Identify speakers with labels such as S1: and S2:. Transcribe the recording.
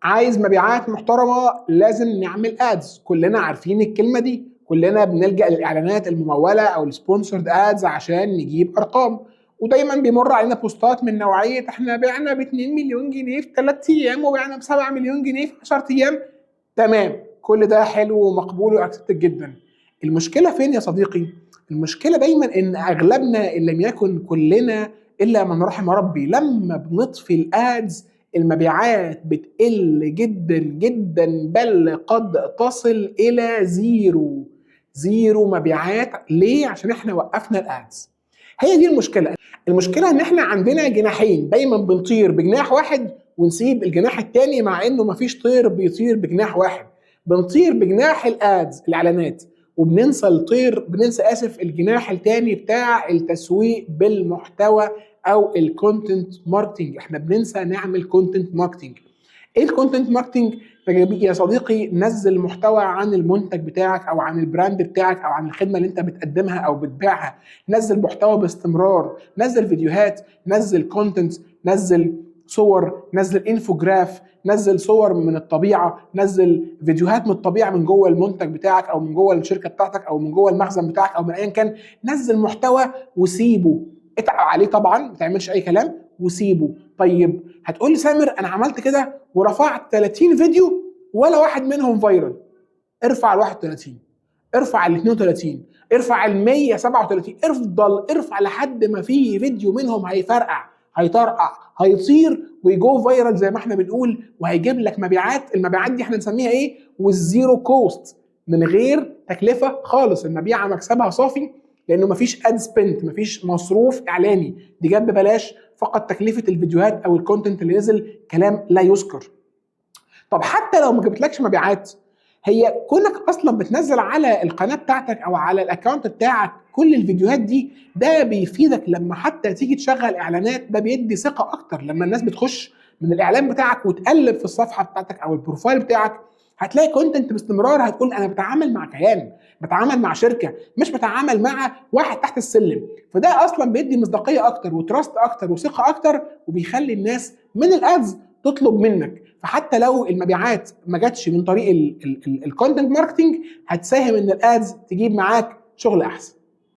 S1: عايز مبيعات محترمه لازم نعمل ادز، كلنا عارفين الكلمه دي، كلنا بنلجأ للاعلانات المموله او السبونسرد ادز عشان نجيب ارقام. ودايما بيمر علينا بوستات من نوعيه احنا بعنا ب 2 مليون جنيه في 3 ايام وبعنا ب 7 مليون جنيه في 10 ايام. تمام، كل ده حلو ومقبول واكسبتد جدا. المشكله فين يا صديقي؟ المشكله دايما ان اغلبنا ان لم يكن كلنا الا من رحم ربي لما بنطفي الادز المبيعات بتقل جدا جدا، بل قد تصل الى زيرو. زيرو مبيعات. ليه؟ عشان احنا وقفنا الادز. هي دي المشكله. المشكله ان احنا عندنا جناحين، دايما بنطير بجناح واحد ونسيب الجناح التاني، مع انه مفيش طير بيطير بجناح واحد. بنطير بجناح الادز الاعلانات وبننسى اسف الجناح التاني بتاع التسويق بالمحتوى او الكونتنت ماركتنج. احنا بننسى نعمل كونتنت ماركتنج. ايه الكونتنت ماركتنج يا صديقي؟ نزل محتوى عن المنتج بتاعك او عن البراند بتاعك او عن الخدمه اللي انت بتقدمها او بتبيعها. نزل محتوى باستمرار، نزل فيديوهات، نزل كونتنت، نزل صور، نزل انفوجراف، نزل صور من الطبيعه، نزل فيديوهات من الطبيعه من جوه المنتج بتاعك او من جوه الشركه بتاعتك او من جوه المخزن بتاعك او من ايا كان. نزل محتوى وسيبه، اتعب عليه طبعا، ما تعملش اي كلام وسيبه. طيب هتقول لي سامر انا عملت كده ورفعت 30 فيديو ولا واحد منهم فايرال. ارفع ال 31، ارفع ال 32، ارفع ال 137، افضل ارفع لحد ما في فيديو منهم هيفرقع، هيطرقع، هيطير ويجو فايرال زي ما احنا بنقول، وهيجيب لك مبيعات. المبيعات دي احنا نسميها ايه؟ والزيرو كوست، من غير تكلفه خالص. المبيعه مكسبها صافي لانه مفيش اد سبنت، مفيش مصروف اعلاني، دي جت ببلاش، فقط تكلفه الفيديوهات او الكونتنت اللي نزل كلام لا يذكر. طب حتى لو ما جبتلكش مبيعات، هي كونك اصلا بتنزل على القناه بتاعتك او على الاكونت بتاعك كل الفيديوهات دي، ده بيفيدك لما حتى تيجي تشغل اعلانات. ده بيدي ثقه اكتر لما الناس بتخش من الاعلان بتاعك وتقلب في الصفحه بتاعتك او البروفايل بتاعك، هتلاقي كونتنت باستمرار، هتقول انا بتعامل مع كيان، بتعامل مع شركه، مش بتعامل مع واحد تحت السلم. فده اصلا بيدي مصداقيه اكتر وتراست اكتر وثقه اكتر، وبيخلي الناس من الادز تطلب منك. فحتى لو المبيعات ما جاتش من طريق الكونتنت ماركتنج، هتساهم ان الادز تجيب معاك شغل احسن.